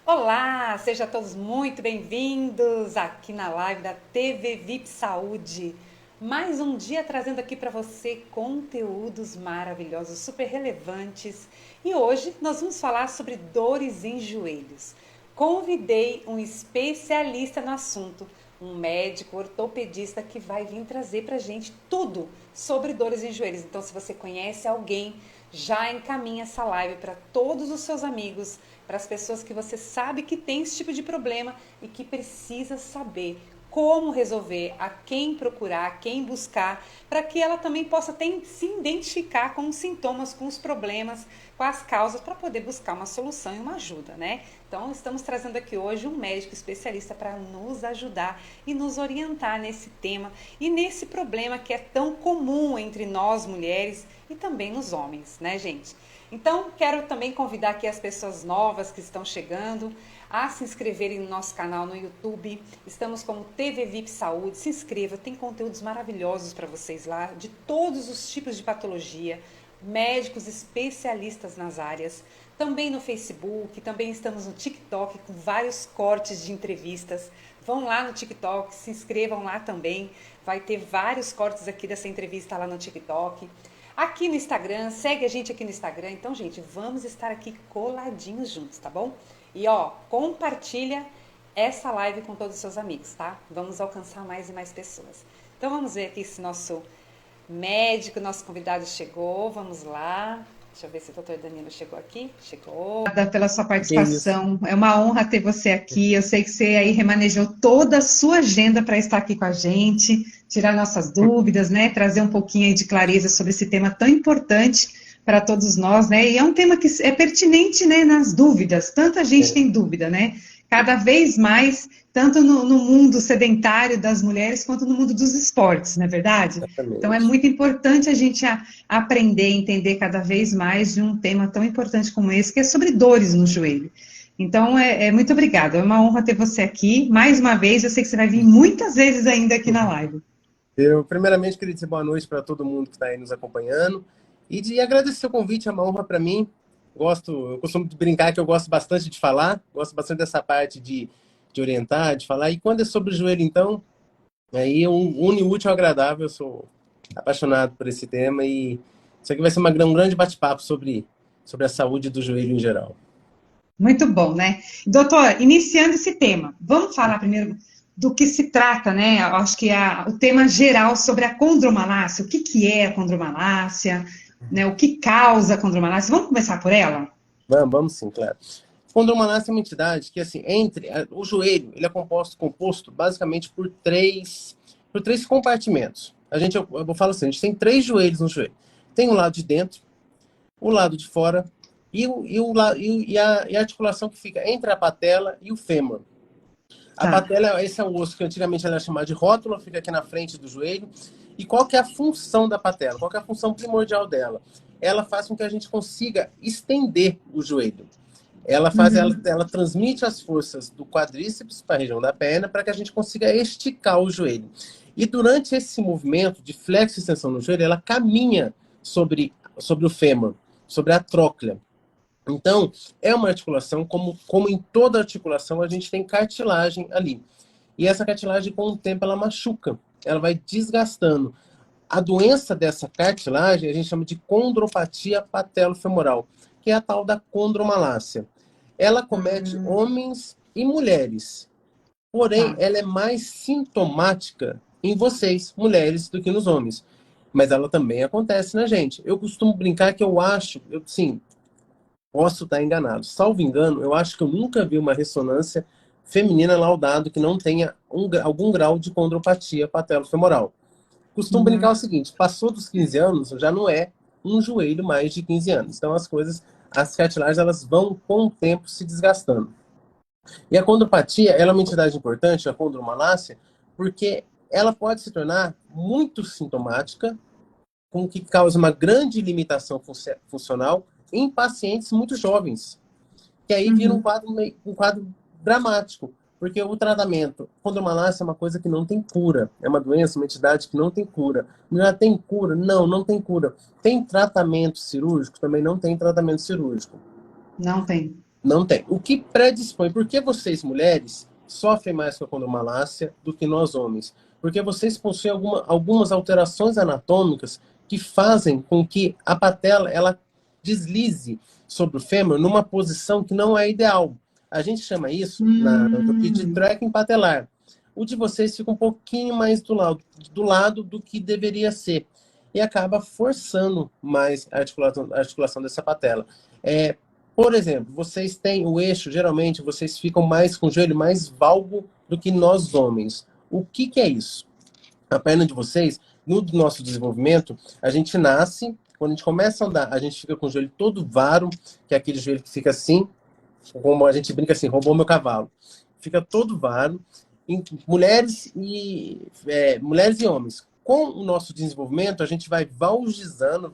Olá, sejam todos muito bem-vindos aqui na live da TV VIP Saúde. Mais um dia trazendo aqui para você conteúdos maravilhosos, super relevantes. E hoje nós vamos falar sobre dores em joelhos. Convidei um especialista no assunto, um médico ortopedista que vai vir trazer para gente tudo sobre dores em joelhos. Então, se você conhece alguém, já encaminha essa live para todos os seus amigos, para as pessoas que você sabe que tem esse tipo de problema e que precisa saber como resolver, a quem procurar, a quem buscar, para que ela também possa se identificar com os sintomas, com os problemas, com as causas, para poder buscar uma solução e uma ajuda, né? Então, estamos trazendo aqui hoje um médico especialista para nos ajudar e nos orientar nesse tema e nesse problema que é tão comum entre nós mulheres e também nos homens, né, gente? Então, quero também convidar aqui as pessoas novas que estão chegando a se inscreverem no nosso canal no YouTube. Estamos como TV VIP Saúde. Se inscreva, tem conteúdos maravilhosos para vocês lá, de todos os tipos de patologia, médicos especialistas nas áreas. Também no Facebook, também estamos no TikTok com vários cortes de entrevistas. Vão lá no TikTok, se inscrevam lá também. Vai ter vários cortes aqui dessa entrevista lá no TikTok. Aqui no Instagram, segue a gente aqui no Instagram. Então, gente, vamos estar aqui coladinhos juntos, tá bom? E ó, compartilha essa live com todos os seus amigos, tá? Vamos alcançar mais e mais pessoas. Então, vamos ver aqui se nosso médico, nosso convidado chegou. Vamos lá. Deixa eu ver se o doutor Danilo chegou aqui. Chegou. Obrigada pela sua Que isso. participação. É uma honra ter você aqui. Eu sei que você aí remanejou toda a sua agenda para estar aqui com a gente, tirar nossas dúvidas, né? Trazer um pouquinho aí de clareza sobre esse tema tão importante para todos nós, né? E é um tema que é pertinente, né, nas dúvidas. Tanta gente É, tem dúvida, né? Cada vez mais, tanto no mundo sedentário das mulheres, quanto no mundo dos esportes, não é verdade? Então é exatamente. muito importante a gente aprender, entender cada vez mais de um tema tão importante como esse, que é sobre dores no joelho. Então, muito obrigada. É uma honra ter você aqui. Mais uma vez, eu sei que você vai vir muitas vezes ainda aqui na live. Eu, primeiramente, queria dizer boa noite para todo mundo que está aí nos acompanhando e de agradecer o convite, é uma honra para mim. Eu costumo brincar que eu gosto bastante de falar, gosto bastante dessa parte de orientar, de falar. E quando é sobre o joelho, então, aí une o útil ao agradável. Eu sou apaixonado por esse tema e isso aqui vai ser um grande bate-papo sobre a saúde do joelho em geral. Muito bom, né? Doutor, iniciando esse tema, vamos falar primeiro do que se trata, né? Eu acho que é o tema geral sobre a condromalácia. O que é a condromalácia? Né? O que causa a condromalácia? Vamos começar por ela? Vamos sim, claro. Condromalácia é uma entidade que, assim, o joelho, ele é composto basicamente por três compartimentos. Eu vou falar assim, a gente tem três joelhos no joelho. Tem o lado de dentro, o lado de fora e a articulação que fica entre a patela e o fêmur. A Tá. patela, esse é o osso que antigamente era chamado de rótula, fica aqui na frente do joelho. E qual que é a função da patela? Qual que é a função primordial dela? Ela faz com que a gente consiga estender o joelho. Ela transmite as forças do quadríceps para a região da perna para que a gente consiga esticar o joelho. E durante esse movimento de flexo e extensão no joelho, ela caminha sobre o fêmur, sobre a tróclea. Então, é uma articulação, como em toda articulação, a gente tem cartilagem ali. E essa cartilagem, com o tempo, ela machuca, ela vai desgastando. A doença dessa cartilagem a gente chama de condropatia patelo-femoral, que é a tal da condromalácia. Ela comete homens e mulheres, porém, Tá. ela é mais sintomática em vocês, mulheres, do que nos homens. Mas ela também acontece na gente. Eu costumo brincar que sim, posso estar enganado. Salvo engano, eu acho que eu nunca vi uma ressonância feminina laudado que não tenha algum grau de condropatia patelo-femoral. Costumo brincar o Uhum. seguinte, passou dos 15 anos, já não é um joelho mais de 15 anos. Então as cartilagens, elas vão com o tempo se desgastando. E a condropatia, ela é uma entidade importante, a condromalácia, porque ela pode se tornar muito sintomática, com o que causa uma grande limitação funcional em pacientes muito jovens, que aí vira Uhum. um quadro dramático, porque o tratamento, condromalácia é uma coisa que não tem cura, é uma doença, uma entidade que não tem cura. Já tem cura? Não, não tem cura. Tem tratamento cirúrgico? Também não tem tratamento cirúrgico. Não tem. Não tem. O que predispõe? Por que vocês, mulheres, sofrem mais com a condromalácia do que nós, homens? Porque vocês possuem algumas alterações anatômicas que fazem com que a patela ela deslize sobre o fêmur numa posição que não é ideal. A gente chama isso de tracking patelar. O de vocês fica um pouquinho mais do lado do que deveria ser. E acaba forçando mais a articulação dessa patela. Por exemplo, vocês têm o eixo, geralmente vocês ficam mais com o joelho mais valgo do que nós homens. O que é isso? A perna de vocês, no nosso desenvolvimento, a gente nasce, quando a gente começa a andar, a gente fica com o joelho todo varo, que é aquele joelho que fica assim, como a gente brinca assim, roubou meu cavalo. Fica todo varo. Mulheres e homens. Com o nosso desenvolvimento, a gente vai valgizando.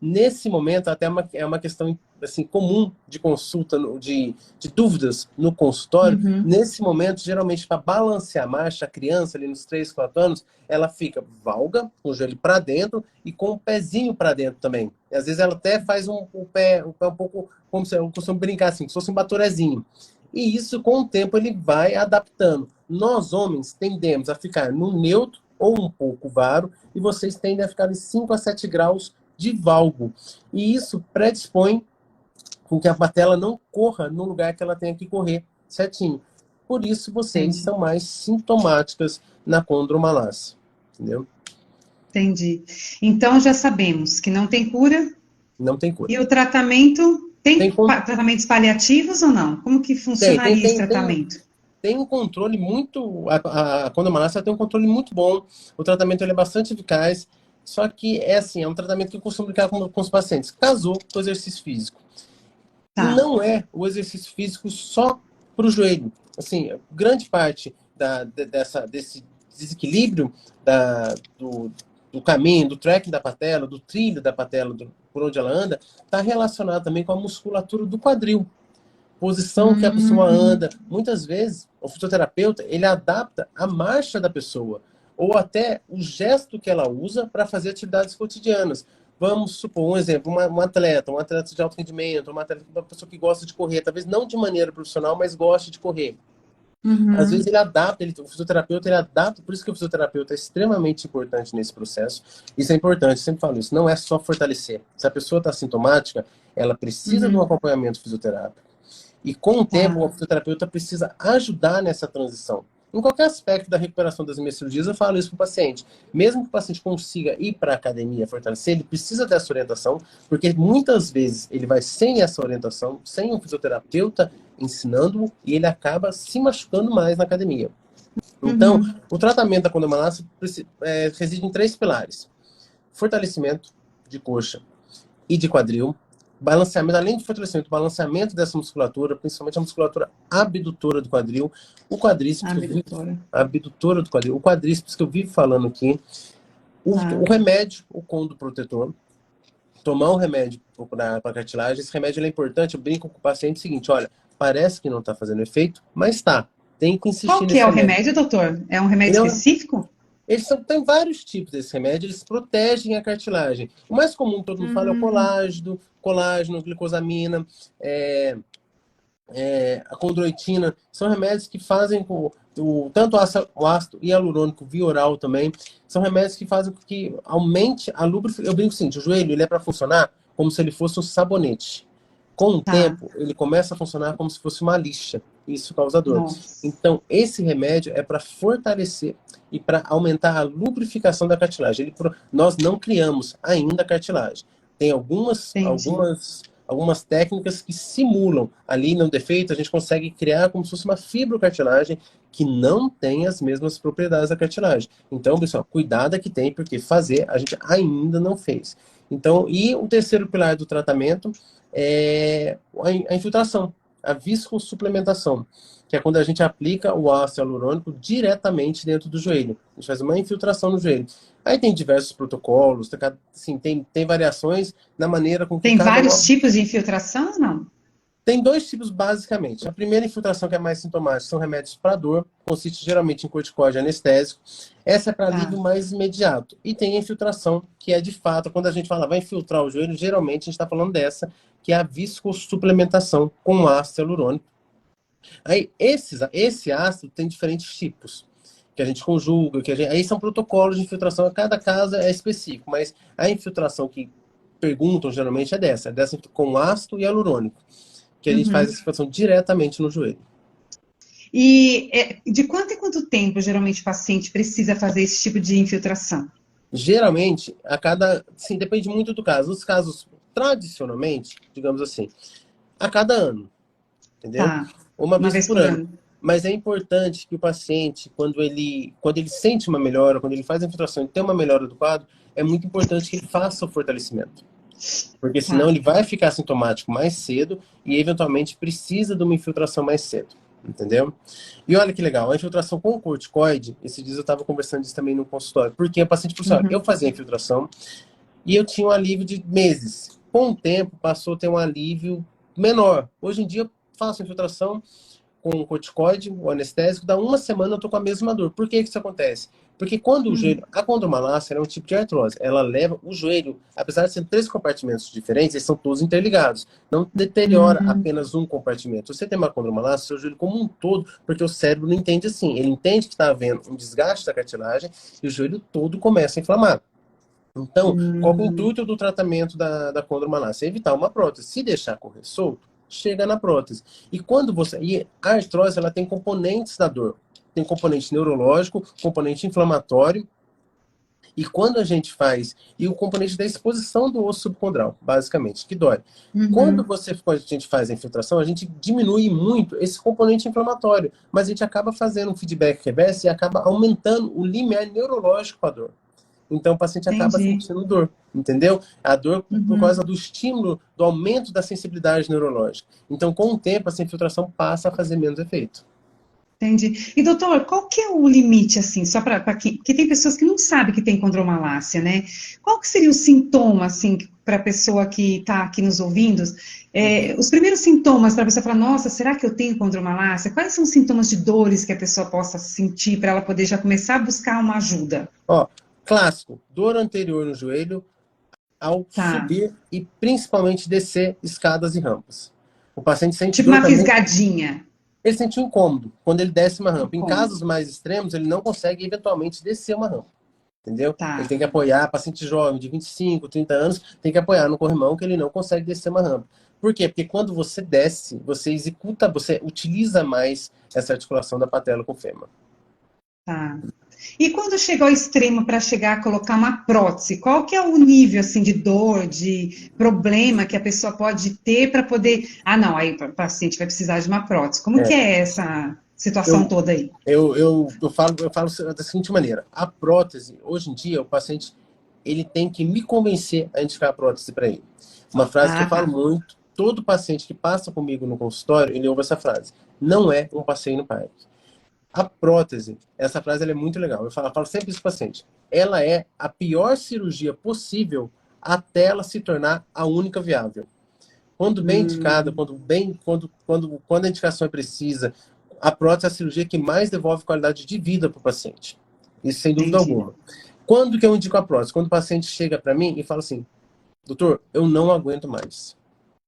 Nesse momento, até é uma questão assim, comum de consulta, de dúvidas no consultório. Nesse momento, geralmente, para balancear a marcha, a criança ali nos 3, 4 anos, ela fica valga, com o joelho para dentro e com o pezinho para dentro também. E, às vezes ela até faz o pé um pouco, como se eu costumo brincar assim, como se fosse um batorezinho. E isso, com o tempo, ele vai adaptando. Nós, homens, tendemos a ficar no neutro ou um pouco varo, e vocês tendem a ficar em 5 a 7 graus de valgo. E isso predispõe com que a patela não corra no lugar que ela tenha que correr certinho. Por isso, vocês são mais sintomáticas na condromalácia. Entendeu? Entendi. Então, já sabemos que não tem cura. Não tem cura. E o tratamento, tem tratamentos paliativos ou não? Como que funcionaria esse tratamento? Tem um controle muito... A condromalácia tem um controle muito bom. O tratamento ele é bastante eficaz. Só que é assim, é um tratamento que eu costumo brincar com os pacientes. Casou com o exercício físico. Tá. Não é o exercício físico só para o joelho. Assim, grande parte desse desequilíbrio do caminho, do tracking da patela, do trilho da patela, por onde ela anda, está relacionado também com a musculatura do quadril. Posição que a pessoa anda. Muitas vezes, o fisioterapeuta, ele adapta a marcha da pessoa, ou até o gesto que ela usa para fazer atividades cotidianas. Vamos supor um exemplo, um atleta de alto rendimento, uma pessoa que gosta de correr, talvez não de maneira profissional, mas gosta de correr. Às vezes ele adapta, o fisioterapeuta ele adapta, por isso que o fisioterapeuta é extremamente importante nesse processo. Isso é importante, eu sempre falo isso, não é só fortalecer. Se a pessoa está sintomática, ela precisa de um acompanhamento fisioterápico. E com o tempo, o fisioterapeuta precisa ajudar nessa transição. Em qualquer aspecto da recuperação das minhas cirurgias, eu falo isso para o paciente. Mesmo que o paciente consiga ir para a academia, fortalecer, ele precisa dessa orientação, porque muitas vezes ele vai sem essa orientação, sem um fisioterapeuta ensinando-o, e ele acaba se machucando mais na academia. Então, o tratamento da condromalácia reside em 3 pilares. Fortalecimento de coxa e de quadril. Balanceamento, além de fortalecimento, balanceamento dessa musculatura, principalmente a musculatura abdutora do quadril, o quadríceps, abdutora do quadril, o quadríceps que eu vivo falando aqui, o remédio, o condo protetor, tomar um remédio para a cartilagem. Esse remédio é importante, eu brinco com o paciente o seguinte, olha, parece que não está fazendo efeito, mas está. Tem que insistir nesse remédio. Qual que é o remédio, doutor? É um remédio específico? Tem vários tipos desse remédio, eles protegem a cartilagem. O mais comum, todo mundo fala, é o colágeno, glicosamina, a condroitina. São remédios que fazem tanto o ácido hialurônico via oral também. São remédios que fazem com que aumente a lubrificação. Eu brinco assim, o joelho ele é para funcionar como se ele fosse um sabonete. Com o tempo, ele começa a funcionar como se fosse uma lixa. Isso causa dor. Nossa. Então, esse remédio é para fortalecer e para aumentar a lubrificação da cartilagem. Nós não criamos ainda a cartilagem. Tem algumas técnicas que simulam. Ali no defeito, a gente consegue criar como se fosse uma fibrocartilagem que não tem as mesmas propriedades da cartilagem. Então, pessoal, cuidado que tem, porque fazer a gente ainda não fez. Então, e o terceiro pilar do tratamento é a infiltração, a viscosuplementação, que é quando a gente aplica o ácido hialurônico diretamente dentro do joelho. A gente faz uma infiltração no joelho. Aí tem diversos protocolos, assim, tem variações na maneira com que... Tem vários tipos de infiltração ou não? Tem 2 tipos, basicamente. A primeira infiltração, que é mais sintomática, são remédios para dor, consiste geralmente em corticóide anestésico. Essa é para alívio mais imediato. E tem a infiltração, que é de fato, quando a gente fala vai infiltrar o joelho, geralmente a gente está falando dessa, que é a viscosuplementação com ácido hialurônico. Aí, esse ácido tem diferentes tipos, que a gente conjuga, aí são protocolos de infiltração, cada caso é específico, mas a infiltração que perguntam geralmente é dessa com ácido hialurônico, que a gente faz a infiltração diretamente no joelho. E de quanto em quanto tempo, geralmente, o paciente precisa fazer esse tipo de infiltração? Geralmente, sim, depende muito do caso. Nos casos, tradicionalmente, digamos assim, a cada ano, entendeu? Tá, Uma uma vez vez por por ano. ano. Mas é importante que o paciente, quando ele sente uma melhora, quando ele faz a infiltração e tem uma melhora do quadro, é muito importante que ele faça o fortalecimento. Porque senão Tá. ele vai ficar sintomático mais cedo e, eventualmente, precisa de uma infiltração mais cedo. Entendeu? E olha que legal, a infiltração com corticoide, esses dias eu estava conversando disso também no consultório, porque o paciente falou assim, eu fazia a infiltração e eu tinha um alívio de meses. Com o tempo, passou a ter um alívio menor. Hoje em dia, eu faço infiltração com o corticoide, o anestésico, dá uma semana eu tô com a mesma dor. Por que que isso acontece? Porque quando o joelho, a condromalácia é um tipo de artrose, ela leva o joelho, apesar de ser 3 compartimentos diferentes, eles são todos interligados. Não deteriora apenas um compartimento. Você tem uma condromalácia, seu joelho como um todo, porque o cérebro não entende assim. Ele entende que está havendo um desgaste da cartilagem e o joelho todo começa a inflamar. Então, qual é o intuito do tratamento da condromalácia? Evitar uma prótese. Se deixar correr solto, chega na prótese. E a artrose, ela tem componentes da dor. Tem componente neurológico, componente inflamatório, e quando a gente faz, e o componente da exposição do osso subcondral, basicamente, que dói. Quando a gente faz a infiltração, a gente diminui muito esse componente inflamatório, mas a gente acaba fazendo um feedback reverso e acaba aumentando o limiar neurológico com a dor. Então o paciente acaba Entendi. sentindo dor, entendeu? A dor por causa do estímulo, do aumento da sensibilidade neurológica. Então, com o tempo, essa infiltração passa a fazer menos efeito. Entendi. E, doutor, qual que é o limite, assim, só para quem... Porque tem pessoas que não sabem que tem condromalácia, né? Qual que seria o sintoma, assim, para a pessoa que está aqui nos ouvindo? Os primeiros sintomas para a pessoa falar, nossa, será que eu tenho condromalácia? Quais são os sintomas de dores que a pessoa possa sentir para ela poder já começar a buscar uma ajuda? Ó, clássico, dor anterior no joelho ao Tá. subir e principalmente descer escadas e rampas. O paciente sente Tipo dor uma também. fisgadinha. Ele sente um incômodo quando ele desce uma rampa. Em Incômodo. casos mais extremos, ele não consegue eventualmente descer uma rampa. Entendeu? Ele Tá. tem que apoiar, paciente jovem de 25, 30 anos, tem que apoiar no corrimão que ele não consegue descer uma rampa. Por quê? Porque quando você desce, você utiliza mais essa articulação da patela com o fêmur. Tá. E quando chega ao extremo para chegar a colocar uma prótese, qual que é o nível assim de dor, de problema que a pessoa pode ter para poder, não, aí o paciente vai precisar de uma prótese. Como que é essa situação Eu, toda aí? eu falo da seguinte maneira: a prótese, hoje em dia, o paciente ele tem que me convencer a indicar a prótese para ele. Uma frase que eu falo Tá. muito, todo paciente que passa comigo no consultório, ele ouve essa frase: não é um passeio no parque. A prótese, essa frase ela é muito legal. Eu falo sempre isso para o paciente. Ela é a pior cirurgia possível até ela se tornar a única viável. Quando bem indicada, quando a indicação é precisa, a prótese é a cirurgia que mais devolve qualidade de vida para o paciente. Isso sem dúvida Entendi. alguma. Quando que eu indico a prótese? Quando o paciente chega para mim e fala assim, doutor, eu não aguento mais.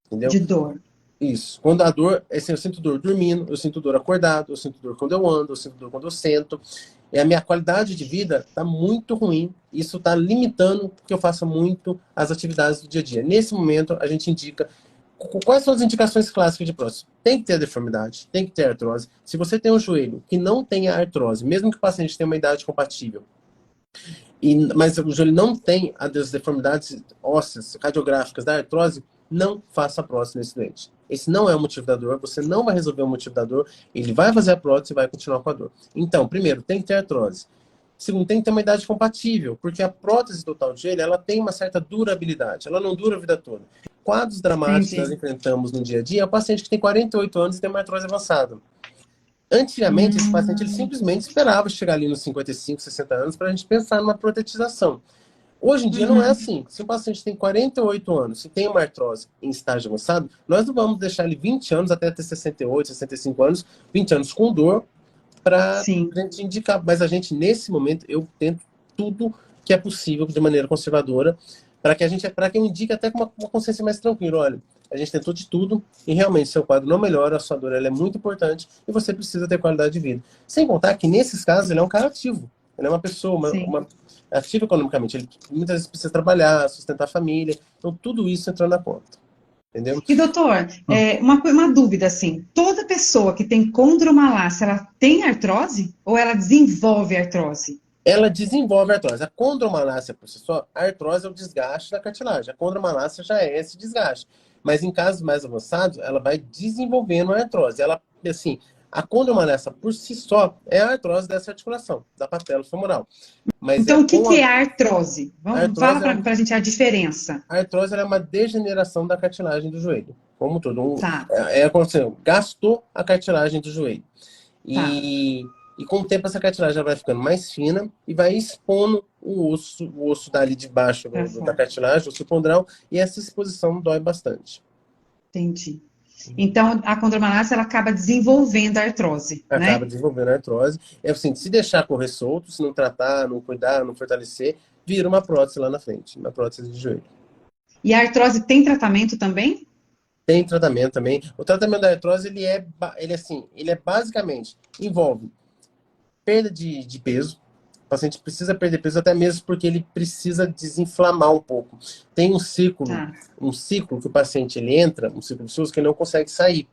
Entendeu? De dor. Isso. Quando a dor, assim, eu sinto dor dormindo, eu sinto dor acordado, eu sinto dor quando eu ando, eu sinto dor quando eu sento. E a minha qualidade de vida está muito ruim. Isso está limitando que eu faça muito as atividades do dia a dia. Nesse momento, a gente indica quais são as indicações clássicas de prótese. Tem que ter deformidade, tem que ter artrose. Se você tem um joelho que não tenha artrose, mesmo que o paciente tenha uma idade compatível, mas o joelho não tem as deformidades ósseas, radiográficas da artrose, não faça a prótese nesse doente. Esse não é o motivo da dor, você não vai resolver o motivo da dor, ele vai fazer a prótese e vai continuar com a dor. Então, primeiro, tem que ter artrose. Segundo, tem que ter uma idade compatível, porque a prótese total de joelho, ela tem uma certa durabilidade, ela não dura a vida toda. Quadros dramáticos que nós enfrentamos no dia a dia é o paciente que tem 48 anos e tem uma artrose avançada. Antigamente, esse paciente ele simplesmente esperava chegar ali nos 55, 60 anos para a gente pensar numa protetização. Hoje em dia não é assim. Se o paciente tem 48 anos e tem uma artrose em estágio avançado, nós não vamos deixar ele 20 anos até ter 68, 65 anos, 20 anos com dor, para a gente indicar. Mas a gente, nesse momento, eu tento tudo que é possível de maneira conservadora, para que eu indique até com uma consciência mais tranquila. Olha, a gente tentou de tudo e realmente seu quadro não melhora, a sua dor ela é muito importante e você precisa ter qualidade de vida. Sem contar que, nesses casos, ele é um cara ativo. Ele é uma pessoa, Sim. ativa economicamente. Ele muitas vezes precisa trabalhar, sustentar a família. Então, tudo isso entra na conta. Entendeu? E doutor, uma dúvida assim, toda pessoa que tem condromalácia, ela tem artrose ou ela desenvolve artrose? Ela desenvolve a artrose. A condromalácia, por si só, a artrose é o desgaste da cartilagem. A condromalácia já é esse desgaste. Mas em casos mais avançados, ela vai desenvolvendo a artrose. Ela, assim, a condromalácia por si só é a artrose dessa articulação, da patela femoral. Mas Então, o que com que é a artrose? a Vamos, fala artrose, para a gente a diferença. a artrose é uma degeneração da cartilagem do joelho. Como todo. Tá, Como assim, gastou a cartilagem do joelho. tá. E com o tempo essa cartilagem já vai ficando mais fina e vai expondo o osso dali de baixo Pra da fora. cartilagem, o osso condral, e essa exposição dói bastante. Entendi. Então, a condromalácia, ela acaba desenvolvendo a artrose, Acaba né? desenvolvendo a artrose. É assim, se deixar correr solto, se não tratar, não cuidar, não fortalecer, vira uma prótese lá na frente, uma prótese de joelho. E a artrose tem tratamento também? Tem tratamento também. O tratamento da artrose, ele é basicamente, envolve perda de peso. O paciente precisa perder peso até mesmo porque ele precisa desinflamar um pouco. Tem Tá. um ciclo que o paciente ele entra, um ciclo vicioso que ele não consegue sair.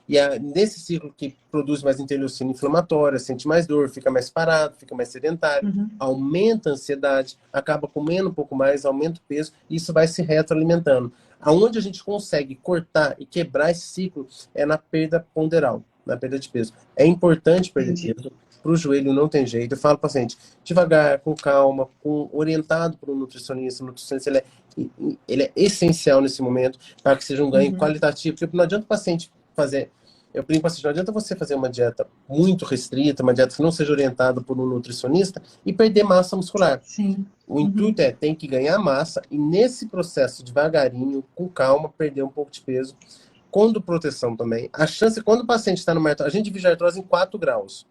E nesse ciclo que produz mais interleucina inflamatória, sente mais dor, fica mais parado, fica mais sedentário, Uhum. aumenta a ansiedade, acaba comendo um pouco mais, aumenta o peso, e isso vai se retroalimentando. Aonde a gente consegue cortar e quebrar esse ciclo é na perda ponderal, na perda de peso. É importante perder Entendi. peso. Para o joelho não tem jeito. Eu falo para o paciente, devagar, com calma, orientado por um nutricionista. O nutricionista ele é essencial nesse momento para que seja um ganho Uhum. qualitativo. Porque não adianta o paciente fazer... Eu brinco assim, não adianta você fazer uma dieta muito restrita, uma dieta que não seja orientada por um nutricionista e perder massa muscular. Sim. O Uhum. intuito tem que ganhar massa e nesse processo, devagarinho, com calma, perder um pouco de peso. Com proteção também. A chance, quando o paciente está numa artrose, a gente divide a artrose em 4 graus.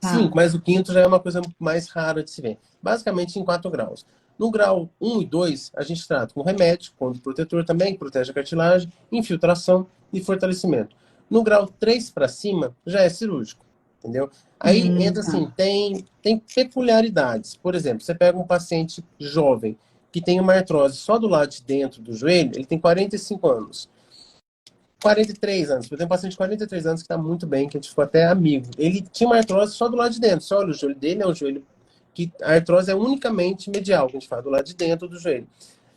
Tá. 5, mas o quinto já é uma coisa mais rara de se ver. Basicamente em 4 graus. No grau 1 e 2, a gente trata com remédio, protetor também, que protege a cartilagem, infiltração e fortalecimento. No grau 3 para cima, já é cirúrgico, entendeu? Aí entra assim, Tá. tem peculiaridades. Por exemplo, você pega um paciente jovem que tem uma artrose só do lado de dentro do joelho, ele tem 45 anos. 43 anos. Eu tenho um paciente de 43 anos que está muito bem, que a gente ficou até amigo. Ele tinha uma artrose só do lado de dentro. Só olha, o joelho dele é um joelho que a artrose é unicamente medial, que a gente fala, do lado de dentro do joelho.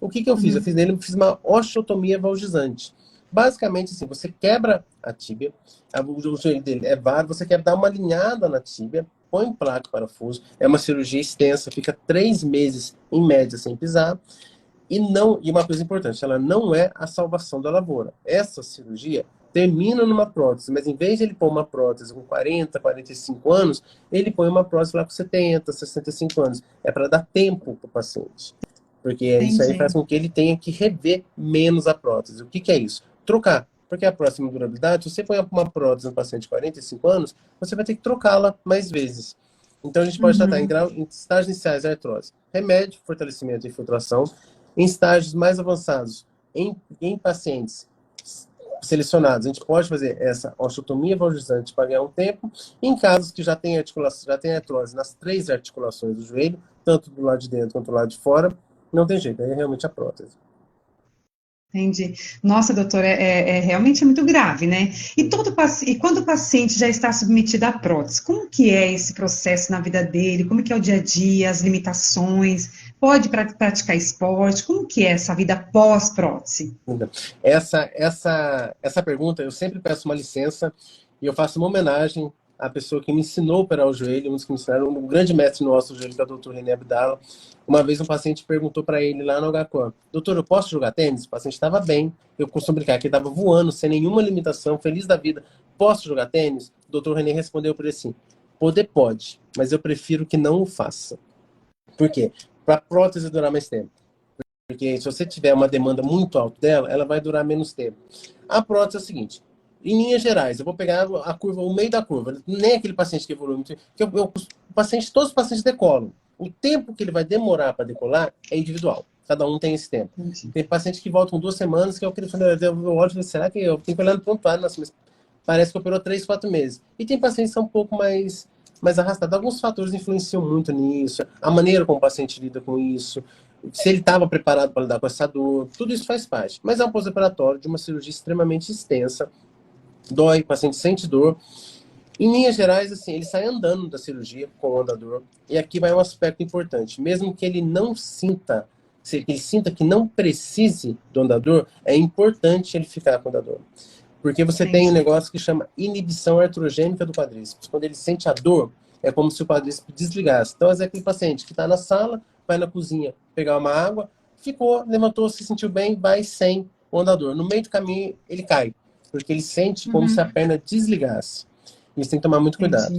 O que eu fiz? Eu Uhum. fiz nele, fiz uma osteotomia valgizante. Basicamente, assim, você quebra a tíbia, o joelho dele é vário, você quer dar uma alinhada na tíbia, põe placa, parafuso, é uma cirurgia extensa, fica 3 meses em média sem pisar. E uma coisa importante, ela não é a salvação da lavoura. Essa cirurgia termina numa prótese, mas em vez de ele pôr uma prótese com 40, 45 anos, ele põe uma prótese lá com 70, 65 anos. É para dar tempo para o paciente. Porque isso aí faz Entendi. com que ele tenha que rever menos a prótese. O que é isso? Trocar. Porque a próxima durabilidade, se você põe uma prótese no paciente de 45 anos, você vai ter que trocá-la mais vezes. Então a gente pode tratar Uhum. em estágios iniciais da artrose. Remédio, fortalecimento e infiltração. Em estágios mais avançados, em pacientes selecionados, a gente pode fazer essa osteotomia valgizante para ganhar um tempo. Em casos que já tem articulação, já tem artrose nas 3 articulações do joelho, tanto do lado de dentro quanto do lado de fora, não tem jeito, aí é realmente a prótese. Entendi. Nossa, doutor, realmente muito grave, né? E quando o paciente já está submetido à prótese, como que é esse processo na vida dele? Como que é o dia a dia, as limitações? Pode praticar esporte? Como que é essa vida pós-prótese? Essa pergunta, eu sempre peço uma licença e eu faço uma homenagem à pessoa que me ensinou a operar o joelho, um dos que me ensinaram, um grande mestre nosso do joelho, que é o Dr. René Abdala. Uma vez um paciente perguntou para ele lá no HCOR, doutor, eu posso jogar tênis? O paciente estava bem, eu costumo brincar que ele estava voando, sem nenhuma limitação, feliz da vida. Posso jogar tênis? O Dr. René respondeu para ele assim, poder pode, mas eu prefiro que não o faça. Por quê? Para a prótese durar mais tempo. Porque se você tiver uma demanda muito alta dela, ela vai durar menos tempo. A prótese é o seguinte, em linhas gerais, eu vou pegar a curva, o meio da curva, nem aquele paciente que evolui muito, todos os pacientes decolam. O tempo que ele vai demorar para decolar é individual. Cada um tem esse tempo. Entendi. Tem paciente que volta com 2 semanas, que eu queria falar, eu olho e falo, será que eu tenho que olhar no prontuário? Nossa, mas parece que operou 3, 4 meses. E tem pacientes que são um pouco mais arrastados. Alguns fatores influenciam muito nisso, a maneira como o paciente lida com isso, se ele estava preparado para lidar com essa dor, tudo isso faz parte. Mas é um pós-operatório de uma cirurgia extremamente extensa, dói, o paciente sente dor. Em linhas gerais, assim, ele sai andando da cirurgia com o andador. E aqui vai um aspecto importante. Mesmo que ele não sinta, se ele sinta que não precise do andador, é importante ele ficar com o andador. Porque você tem um negócio que chama inibição artrogênica do quadríceps. Quando ele sente a dor, é como se o quadríceps desligasse. Então, é aquele paciente que está na sala, vai na cozinha pegar uma água, ficou, levantou, se sentiu bem, vai sem o andador. No meio do caminho, ele cai. Porque ele sente como se a perna desligasse. Isso tem que tomar muito cuidado.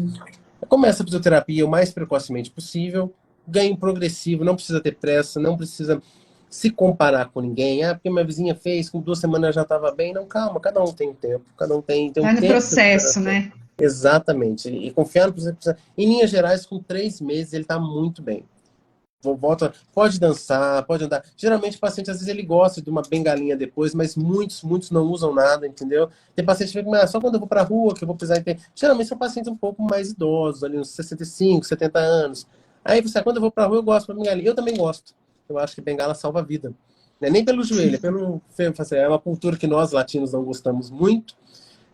Começa a fisioterapia o mais precocemente possível, ganho progressivo, não precisa ter pressa, não precisa se comparar com ninguém. Ah, porque minha vizinha fez, com 2 semanas já estava bem. Não, calma, cada um tem um tempo, cada um tem um tempo. Vai no processo, né? Exatamente. E confiar no processo. Em linhas gerais, com 3 meses, ele está muito bem. Volta, pode dançar, pode andar. Geralmente o paciente, às vezes, ele gosta de uma bengalinha depois, mas muitos não usam nada, entendeu? Tem paciente que fica, só quando eu vou pra rua que eu vou precisar entender. Geralmente são pacientes um pouco mais idosos, ali uns 65, 70 anos. Aí você, quando eu vou pra rua, eu gosto de bengalinha. Eu também gosto. Eu acho que bengala salva a vida. Não é nem pelo joelho, é pelo... É uma cultura que nós, latinos, não gostamos muito.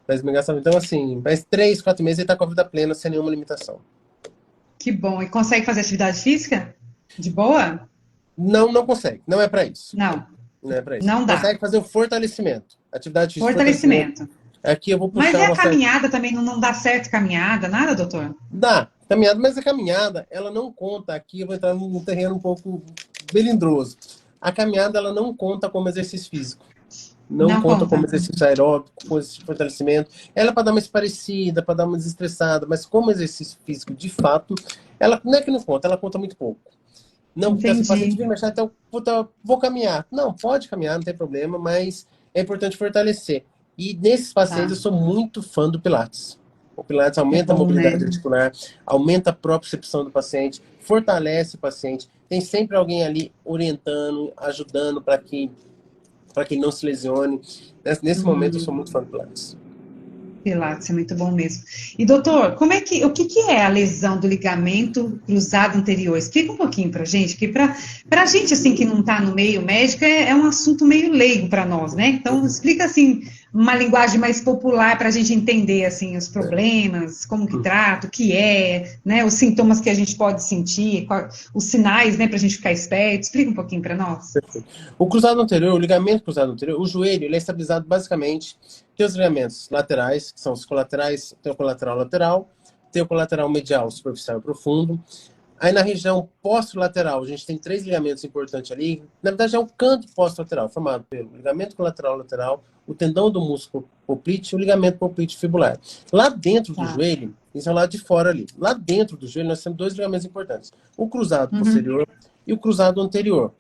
Mas bengala salva. Então, assim, mais 3, 4 meses ele tá com a vida plena, sem nenhuma limitação. Que bom. E consegue fazer atividade física? De boa? Não consegue. Não é para isso. Não. Não é para isso. Não dá. Consegue fazer o fortalecimento. Atividade física. Fortalecimento. Aqui eu vou puxar. Mas e a caminhada também? Não dá certo caminhada? Nada, doutor? Dá. Caminhada, mas a caminhada, ela não conta. Aqui eu vou entrar num terreno um pouco melindroso. A caminhada, ela não conta como exercício físico. Não conta como exercício aeróbico, como exercício de fortalecimento. Ela é para dar uma esparecida, para dar uma desestressada, mas como exercício físico, de fato, ela não é que não conta, ela conta muito pouco. Não, porque esse paciente vem mexer, então, puta, vou caminhar. Não, pode caminhar, não tem problema, mas é importante fortalecer. E nesses pacientes eu sou muito fã do Pilates. O Pilates aumenta a mobilidade articular, aumenta a propriocepção do paciente, fortalece o paciente. Tem sempre alguém ali orientando, ajudando para que ele não se lesione. Nesse momento eu sou muito fã do Pilates. Pilates é muito bom mesmo. E doutor, o que é a lesão do ligamento cruzado anterior? Explica um pouquinho pra gente, que pra gente assim que não tá no meio médico é um assunto meio leigo para nós, né? Então explica assim uma linguagem mais popular para a gente entender assim os problemas, como que trata, o que é, né? Os sintomas que a gente pode sentir, os sinais, né? Para a gente ficar esperto. Explica um pouquinho para nós. O cruzado anterior, o ligamento cruzado anterior, o joelho, ele é estabilizado basicamente. Tem os ligamentos laterais, que são os colaterais, tem o colateral lateral, tem o colateral medial, superficial e profundo. Aí na região posterolateral, a gente tem 3 ligamentos importantes ali. Na verdade, é um canto posterolateral, formado pelo ligamento colateral lateral, o tendão do músculo poplite e o ligamento poplite fibular. Lá dentro do joelho, isso é o lado de fora ali. Lá dentro do joelho, nós temos 2 ligamentos importantes. O cruzado posterior e o cruzado anterior.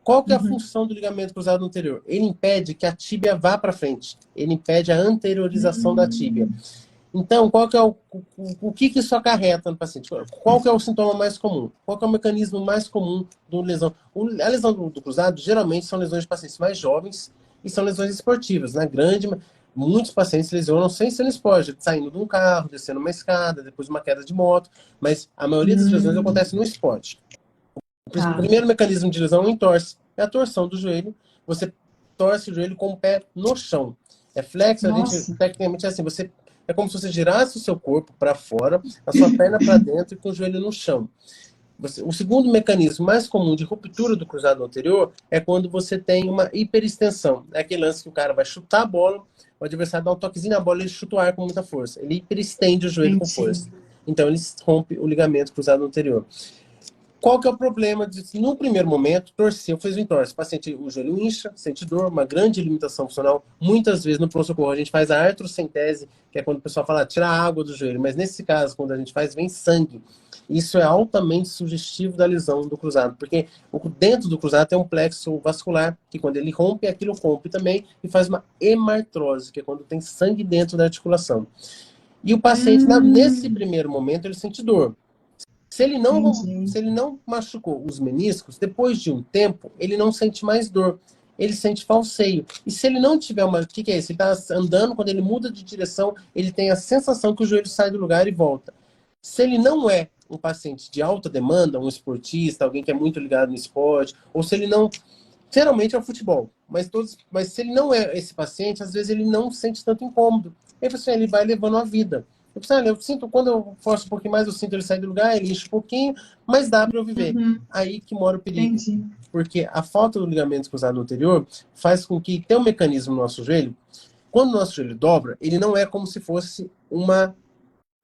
Qual que é a função do ligamento cruzado anterior? Ele impede que a tíbia vá para frente. Ele impede a anteriorização da tíbia. Então, qual que é o que isso acarreta no paciente? Qual que é o sintoma mais comum? Qual que é o mecanismo mais comum de lesão? A lesão do cruzado, geralmente, são lesões de pacientes mais jovens e são lesões esportivas. Muitos pacientes lesionam sem ser no esporte, saindo de um carro, descendo uma escada, depois uma queda de moto, mas a maioria das lesões acontece no esporte. O primeiro mecanismo de lesão é o entorse. É a torção do joelho. Você torce o joelho com o pé no chão. É flexo, tecnicamente é assim, é como se você girasse o seu corpo para fora, a sua perna para dentro e com o joelho no chão. O segundo mecanismo mais comum de ruptura do cruzado anterior é quando você tem uma hiperextensão. É aquele lance que o cara vai chutar a bola, o adversário dá um toquezinho na bola e ele chuta o ar com muita força. Ele hiperestende o joelho com força. Então ele rompe o ligamento cruzado anterior. Qual que é o problema de, no primeiro momento, torceu, fez o entorse. O paciente, o joelho incha, sente dor, uma grande limitação funcional. Muitas vezes no pronto-socorro a gente faz a artrocentese, que é quando o pessoal fala tirar a água do joelho. Mas nesse caso, quando a gente faz, vem sangue. Isso é altamente sugestivo da lesão do cruzado, porque dentro do cruzado tem um plexo vascular, que quando ele rompe, aquilo rompe também e faz uma hemartrose, que é quando tem sangue dentro da articulação. E o paciente, nesse primeiro momento, ele sente dor. Entendi. Se ele não machucou os meniscos, depois de um tempo, ele não sente mais dor. Ele sente falseio. E se ele não tiver uma... O que é isso? Ele está andando, quando ele muda de direção, ele tem a sensação que o joelho sai do lugar e volta. Se ele não é um paciente de alta demanda, um esportista, alguém que é muito ligado no esporte, ou se ele não... Geralmente é o futebol, mas se ele não é esse paciente, às vezes ele não sente tanto incômodo. Aí você, ele vai levando a vida. Eu sinto, quando eu forço um pouquinho mais, eu sinto ele sair do lugar, ele enche um pouquinho, mas dá para eu viver. Uhum, Aí que mora o perigo. entendi. Porque a falta do ligamento cruzado anterior faz com que tem um mecanismo no nosso joelho. Quando o nosso joelho dobra, ele não é como se fosse uma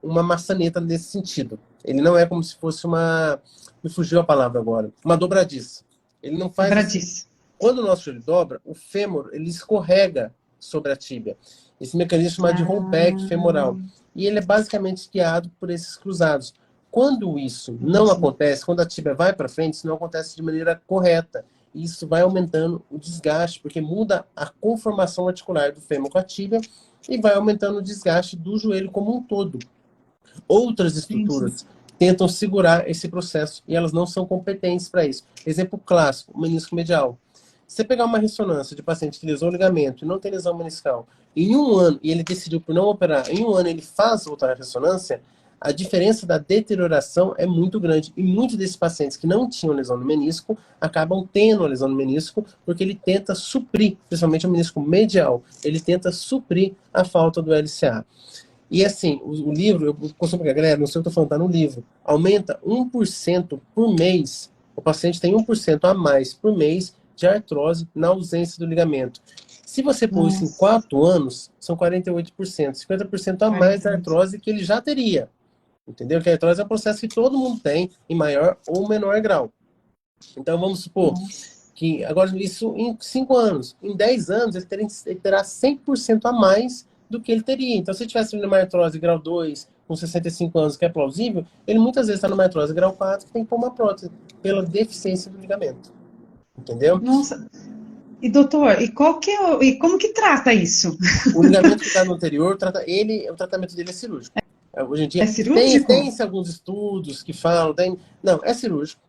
maçaneta nesse sentido. Ele não é como se fosse uma... Me fugiu a palavra agora. Uma dobradiça. Ele não faz assim. Dobradiça. Quando o nosso joelho dobra, o fêmur ele escorrega sobre a tíbia. Esse mecanismo é chamado de rollback femoral. E ele é basicamente guiado por esses cruzados. Quando isso não acontece, quando a tíbia vai para frente, isso não acontece de maneira correta. E isso vai aumentando o desgaste, porque muda a conformação articular do fêmur com a tíbia e vai aumentando o desgaste do joelho como um todo. Outras estruturas tentam segurar esse processo e elas não são competentes para isso. Exemplo clássico, o menisco medial. Se você pegar uma ressonância de paciente que lesou o ligamento e não tem lesão meniscal, em um ano, e ele decidiu por não operar, em um ano ele faz voltar a ressonância, a diferença da deterioração é muito grande. E muitos desses pacientes que não tinham lesão no menisco acabam tendo a lesão no menisco porque ele tenta suprir, principalmente o menisco medial, ele tenta suprir a falta do LCA. E assim, o livro, eu costumo pegar, galera, não sei o que eu tô falando, tá no livro, aumenta 1% por mês, o paciente tem 1% a mais por mês de artrose na ausência do ligamento. Se você pôr isso em 4 anos, são 48%, 50% a mais da artrose que ele já teria. Entendeu? Que a artrose é um processo que todo mundo tem, em maior ou menor grau. Então, vamos supor que, agora, isso em 5 anos. Em 10 anos, ele terá 100% a mais do que ele teria. Então, se ele tivesse uma artrose grau 2, com 65 anos, que é plausível, ele muitas vezes está numa artrose grau 4, que tem que pôr uma prótese, pela deficiência do ligamento. Entendeu? Nossa. E doutor, e como que trata isso? O ligamento que está no anterior, o tratamento dele é cirúrgico. Hoje em dia, É cirúrgico? tem alguns estudos que falam... Não, é cirúrgico.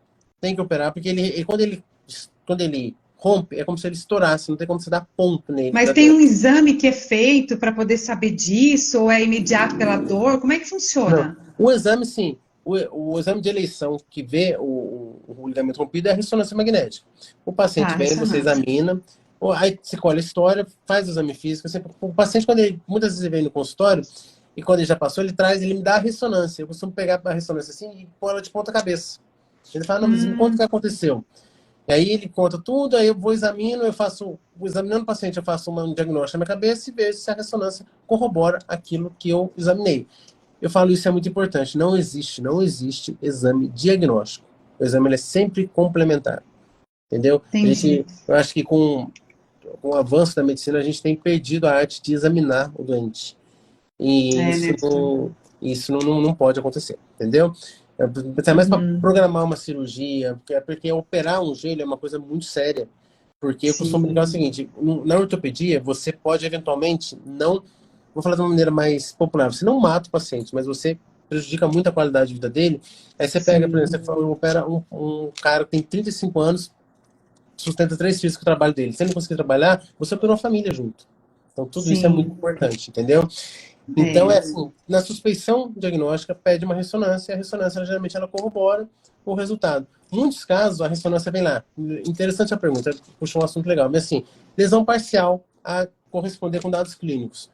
Tem que operar, porque quando ele rompe, é como se ele estourasse, não tem como você dar ponto nele. Mas tem um exame que é feito para poder saber disso, ou é imediato pela dor? Como é que funciona? Não. O exame, sim. O exame de eleição que vê o ligamento rompido é a ressonância magnética. O paciente vem, você examina, aí você colhe a história, faz o exame físico. O paciente, muitas vezes ele vem no consultório, e quando ele já passou, ele me dá a ressonância. Eu costumo pegar a ressonância assim e pôr ela de ponta cabeça. Ele fala, não, mas me conta o que aconteceu. E aí ele conta tudo, aí eu vou examinando o paciente, eu faço um diagnóstico na minha cabeça e vejo se a ressonância corrobora aquilo que eu examinei. Eu falo isso é muito importante, não existe exame diagnóstico. O exame ele é sempre complementar. Entendeu? Eu acho que com o avanço da medicina, a gente tem perdido a arte de examinar o doente. E isso não pode acontecer, entendeu? Até mais para programar uma cirurgia, porque operar um joelho é uma coisa muito séria. Porque eu costumo dizer o seguinte, na ortopedia, você pode eventualmente não... Vou falar de uma maneira mais popular. Você não mata o paciente, mas você prejudica muito a qualidade de vida dele. Aí você pega, por exemplo, você opera um cara que tem 35 anos, sustenta 3 filhos com o trabalho dele. Se ele não conseguir trabalhar, você operou uma família junto. Então, tudo isso é muito importante, entendeu? Então, é assim, na suspeição diagnóstica, pede uma ressonância, e a ressonância, geralmente, ela corrobora o resultado. Em muitos casos, a ressonância vem lá. Interessante a pergunta, puxou um assunto legal. Mas, assim, lesão parcial a corresponder com dados clínicos.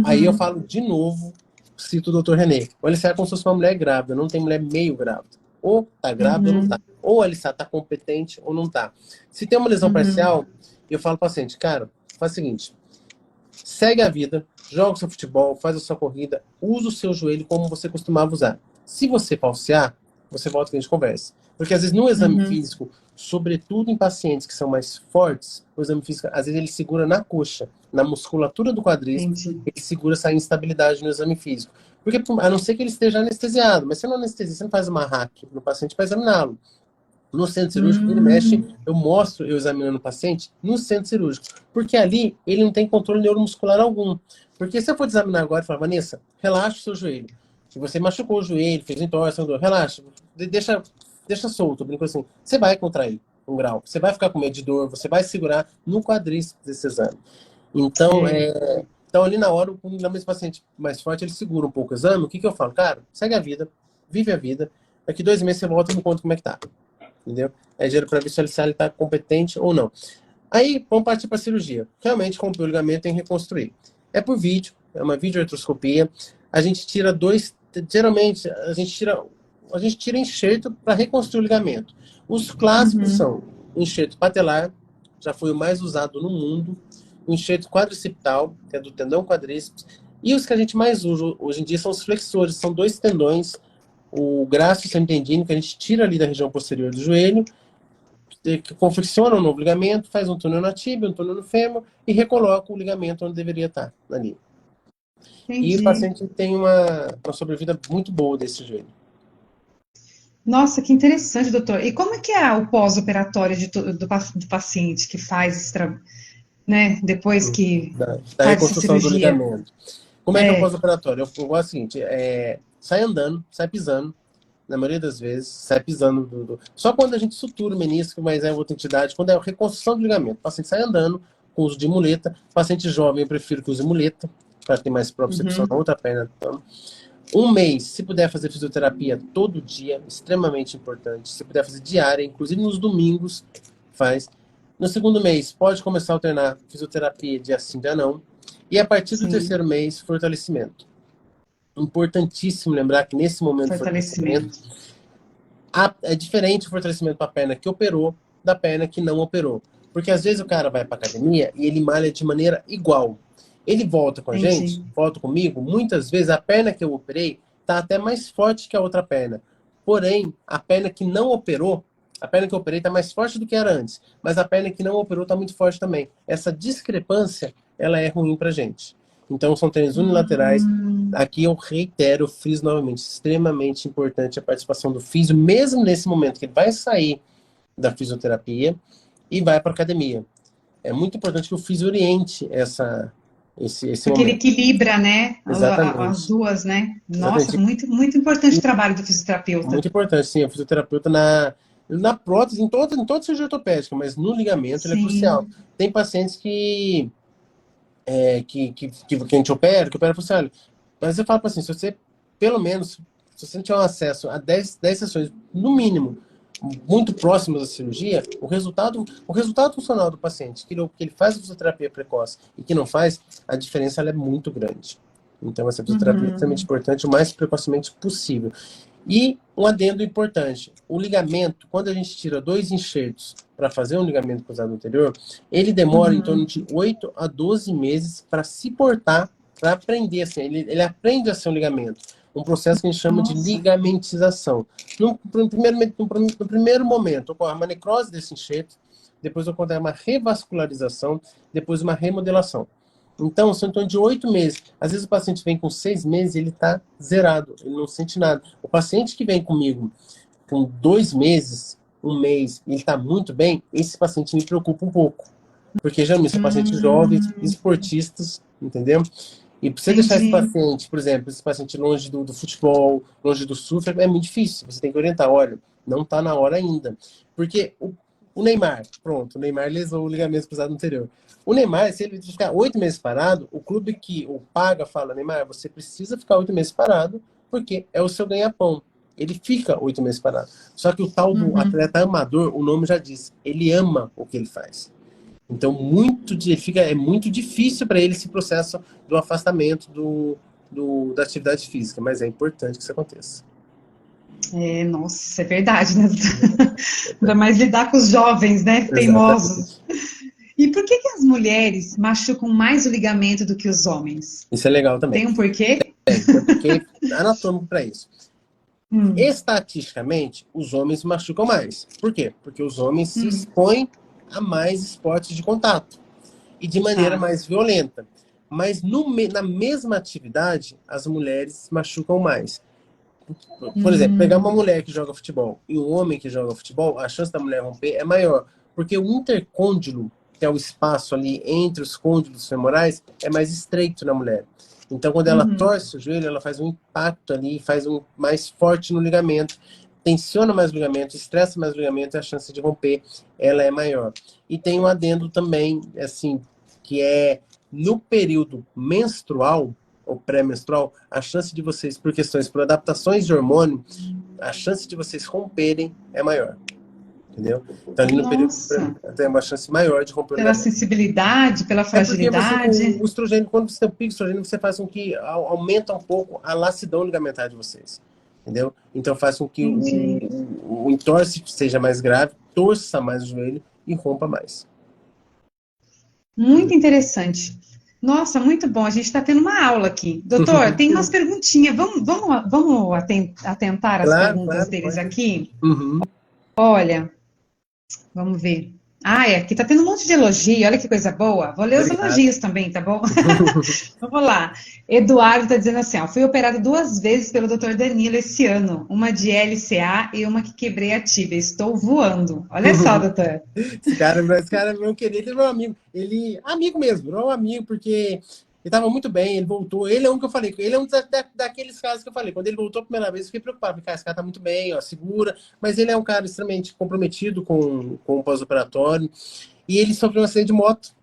Aí eu falo de novo, cito o Dr. René. O LCA é como se fosse uma mulher grávida, não tem mulher meio grávida. Ou tá grávida ou não tá. Ou a LCA tá competente ou não tá. Se tem uma lesão parcial, eu falo pro paciente, cara, faz o seguinte, segue a vida, joga o seu futebol, faz a sua corrida, usa o seu joelho como você costumava usar. Se você falsear, você volta que a gente conversa. Porque às vezes no exame físico, sobretudo em pacientes que são mais fortes, o exame físico, às vezes ele segura na coxa, na musculatura do quadríceps, ele segura essa instabilidade no exame físico. Porque, a não ser que ele esteja anestesiado, mas se não anestesia, você não faz uma hack no paciente para examiná-lo. No centro cirúrgico, ele mexe, eu examinando o paciente no centro cirúrgico. Porque ali, ele não tem controle neuromuscular algum. Porque se eu for examinar agora e falar, Vanessa, relaxa o seu joelho. Se você machucou o joelho, fez entorse, relaxa, deixa solto, brinco assim. Você vai contrair um grau, você vai ficar com medo de dor, você vai segurar no quadríceps desse exame. Então, então ali na hora, o mesmo paciente mais forte, ele segura um pouco o exame. O que eu falo? Cara, segue a vida, vive a vida. Daqui 2 meses você volta e me conta como é que tá. Entendeu? É gera para visualizar se ele está competente ou não. Aí, vamos partir para a cirurgia. Realmente, romper o ligamento tem que reconstruir. É por vídeo, é uma videoartroscopia. A gente tira geralmente, a gente tira enxerto para reconstruir o ligamento. Os clássicos são o enxerto patelar, já foi o mais usado no mundo, o enxerto quadricipital, que é do tendão quadríceps, e os que a gente mais usa hoje em dia são os flexores, são 2 tendões, o grácil semitendínico, que a gente tira ali da região posterior do joelho, que confecciona um novo ligamento, faz um túnel na tíbia, um túnel no fêmur e recoloca o ligamento onde deveria estar, ali. Entendi. E o paciente tem uma sobrevida muito boa desse joelho. Nossa, que interessante, doutor. E como é que é o pós-operatório do paciente que faz esse trabalho, né? Depois que Da faz essa reconstrução do cirurgia? ligamento. Como é que é o pós-operatório? Eu gosto do seguinte, sai andando, sai pisando, na maioria das vezes, sai pisando. Só quando a gente sutura o menisco, mas é outra entidade, quando é a reconstrução do ligamento. O paciente sai andando, com uso de muleta. O paciente jovem, eu prefiro que use muleta, para ter mais propriocepção na outra perna. Então, 1 mês, se puder fazer fisioterapia todo dia, extremamente importante. Se puder fazer diária, inclusive nos domingos, faz. No segundo mês, pode começar a alternar fisioterapia dia sim, dia não. E a partir do terceiro mês, fortalecimento. Importantíssimo lembrar que nesse momento de fortalecimento é diferente o fortalecimento para a perna que operou da perna que não operou. Porque às vezes o cara vai para academia e ele malha de maneira igual. Ele volta com a gente, volta comigo, muitas vezes a perna que eu operei está até mais forte que a outra perna. Porém, a perna que não operou, a perna que eu operei está mais forte do que era antes, mas a perna que não operou está muito forte também. Essa discrepância, ela é ruim pra gente. Então, são treinos unilaterais. Aqui eu reitero, friso novamente, extremamente importante a participação do físio, mesmo nesse momento que ele vai sair da fisioterapia e vai para academia. É muito importante que o físio oriente esse Porque momento. ele equilibra, né? Exatamente. As duas, né? Nossa, Exatamente. muito importante o trabalho do fisioterapeuta. Muito importante, sim. O fisioterapeuta na prótese, em toda cirurgia ortopédica, mas no ligamento ele é crucial. Tem pacientes que a gente opera, que opera, assim, olha, mas eu falo assim, se você, pelo menos, se você não tiver um acesso a 10 sessões, no mínimo, muito próximas da cirurgia, o resultado funcional do paciente, que ele faz a fisioterapia precoce e que não faz, a diferença ela é muito grande. Então, essa fisioterapia é extremamente importante, o mais precocemente possível. E um adendo importante, o ligamento, quando a gente tira 2 enxertos para fazer um ligamento cruzado anterior, ele demora em torno de 8 a 12 meses para se portar, para aprender, assim, ele aprende a ser um ligamento. Um processo que a gente chama de ligamentização. No primeiro momento, ocorre uma necrose desse enxerto, depois ocorre uma revascularização, depois uma remodelação. Então, são em torno de 8 meses. Às vezes o paciente vem com 6 meses e ele está zerado, ele não sente nada. O paciente que vem comigo com 2 meses, 1 mês, e ele está muito bem, esse paciente me preocupa um pouco. Porque geralmente são pacientes jovens, esportistas, entendeu? E para você deixar esse paciente, por exemplo, esse paciente longe do futebol, longe do surf, é muito difícil. Você tem que orientar, olha, não está na hora ainda. Porque o Neymar, pronto, o Neymar lesou o ligamento cruzado anterior. O Neymar, se ele ficar 8 meses parado, o clube que o paga fala, Neymar, você precisa ficar 8 meses parado, porque é o seu ganha-pão. Ele fica 8 meses parado. Só que o tal do atleta amador, o nome já diz, ele ama o que ele faz. Então, é muito difícil para ele esse processo do afastamento da atividade física, mas é importante que isso aconteça. Nossa, é verdade, né? Ainda mais lidar com os jovens, né? Teimosos. E por que as mulheres machucam mais o ligamento do que os homens? Isso é legal também. Tem um porquê? Tem um porquê anatômico para isso. Estatisticamente, os homens machucam mais. Por quê? Porque os homens se expõem a mais esportes de contato e de maneira mais violenta. Mas na mesma atividade, as mulheres machucam mais. Por exemplo, pegar uma mulher que joga futebol e um homem que joga futebol, a chance da mulher romper é maior, porque o intercôndilo, que é o espaço ali entre os côndilos femorais, é mais estreito na mulher. Então, quando ela torce o joelho, ela faz um impacto ali, faz um mais forte no ligamento, tensiona mais o ligamento, estressa mais o ligamento, e a chance de romper, ela é maior. E tem um adendo também, assim, que é no período menstrual, ou pré-menstrual, a chance de vocês, por adaptações de hormônio, a chance de vocês romperem é maior. Entendeu? Então, ali no período tem uma chance maior de romper o Pela ligamento. sensibilidade, pela fragilidade. É porque o estrogênio, quando você tem o pico de estrogênio, você faz com que aumenta um pouco a lacidão ligamentar de vocês. Entendeu? Então faz com que o entorse seja mais grave, torça mais o joelho e rompa mais. Muito interessante. Nossa, muito bom. A gente está tendo uma aula aqui. Doutor, tem umas perguntinhas. Vamos atentar às perguntas deles aqui? Olha, vamos ver. Aqui tá tendo um monte de elogio, olha que coisa boa. Vou ler os elogios também, tá bom? Vamos lá. Eduardo tá dizendo assim, ó, fui operado 2 vezes pelo Dr. Danilo esse ano, uma de LCA e uma que quebrei a tíbia. Estou voando. Olha só, doutor. Esse cara é meu querido, ele é meu amigo. Ele, amigo mesmo, não é um amigo, porque ele estava muito bem, ele voltou. Ele é um que eu falei, ele é um daqueles casos que eu falei. Quando ele voltou a primeira vez, eu fiquei preocupado, porque esse cara tá muito bem, ó, segura. Mas ele é um cara extremamente comprometido com o pós-operatório. E ele sofreu um acidente de moto.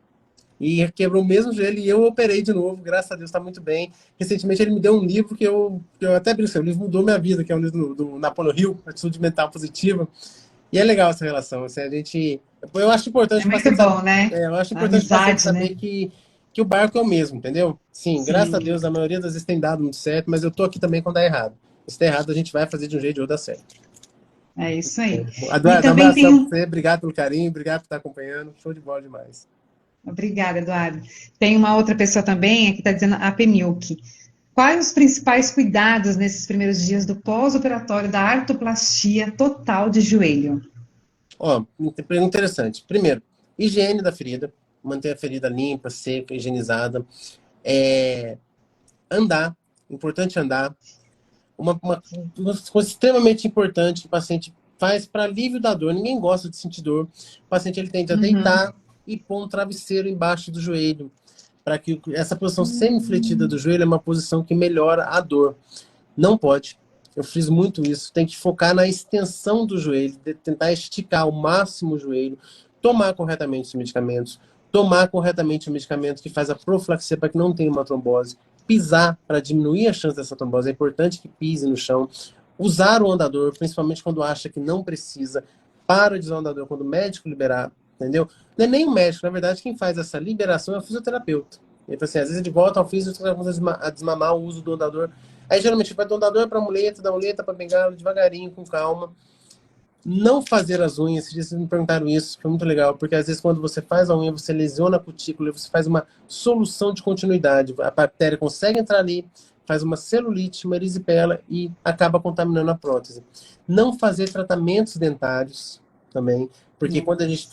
E quebrou o mesmo joelho e eu operei de novo, graças a Deus, está muito bem. Recentemente ele me deu um livro que eu até brinco, o livro mudou minha vida, que é um livro do Napoleon Hill, Atitude Mental Positiva. E é legal essa relação. Assim, eu acho importante... É muito bom, né? Eu acho importante saber que o barco é o mesmo, entendeu? Sim, graças a Deus, a maioria das vezes tem dado muito certo, mas eu tô aqui também quando dá errado. Se der errado, a gente vai fazer de um jeito ou dar certo. É isso aí. Eduardo, um abração pra você, obrigado pelo carinho, obrigado por estar acompanhando, show de bola demais. Obrigada, Eduardo. Tem uma outra pessoa também, que está dizendo a Pemilk. Quais os principais cuidados nesses primeiros dias do pós-operatório da artroplastia total de joelho? Interessante. Primeiro, higiene da ferida, manter a ferida limpa, seca, higienizada. Andar, importante andar. Uma coisa extremamente importante que o paciente faz para alívio da dor. Ninguém gosta de sentir dor. O paciente ele tende a deitar e pôr um travesseiro embaixo do joelho, para que essa posição semi-fletida do joelho é uma posição que melhora a dor. Não pode. Eu fiz muito isso. Tem que focar na extensão do joelho, tentar esticar ao máximo o joelho, tomar corretamente os medicamentos, tomar corretamente o medicamento que faz a profilaxia para que não tenha uma trombose, pisar para diminuir a chance dessa trombose. É importante que pise no chão. Usar o andador, principalmente quando acha que não precisa. Para de usar o andador quando o médico liberar. Entendeu? Não é nem o médico, na verdade, quem faz essa liberação é o fisioterapeuta. Então, assim, às vezes ele volta ao fisioterapeuta a desmamar o uso do andador. Aí, geralmente, vai do andador para a muleta, da muleta para a bengala, devagarinho, com calma. Não fazer as unhas, vocês me perguntaram isso, foi muito legal, porque às vezes quando você faz a unha, você lesiona a cutícula, você faz uma solução de continuidade. A bactéria consegue entrar ali, faz uma celulite, uma erisipela e acaba contaminando a prótese. Não fazer tratamentos dentários também, porque quando a gente,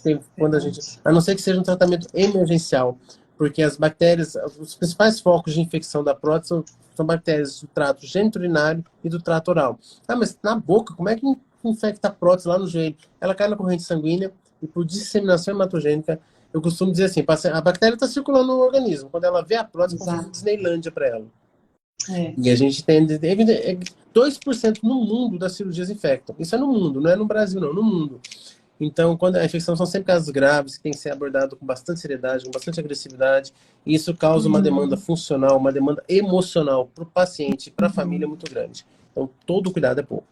a não ser que seja um tratamento emergencial, porque as bactérias, os principais focos de infecção da prótese são bactérias do trato geniturinário e do trato oral. Mas na boca, como é que infecta a prótese lá no joelho? Ela cai na corrente sanguínea e por disseminação hematogênica, eu costumo dizer assim, a bactéria está circulando no organismo. Quando ela vê a prótese, como se fosse Disneylândia para ela. E a gente tem 2% no mundo das cirurgias infectam. Isso é no mundo, não é no Brasil não, no mundo. Então, quando a infecção são sempre casos graves, que tem que ser abordado com bastante seriedade, com bastante agressividade, e isso causa uma demanda funcional, uma demanda emocional para o paciente, para a família muito grande. Então, todo cuidado é pouco.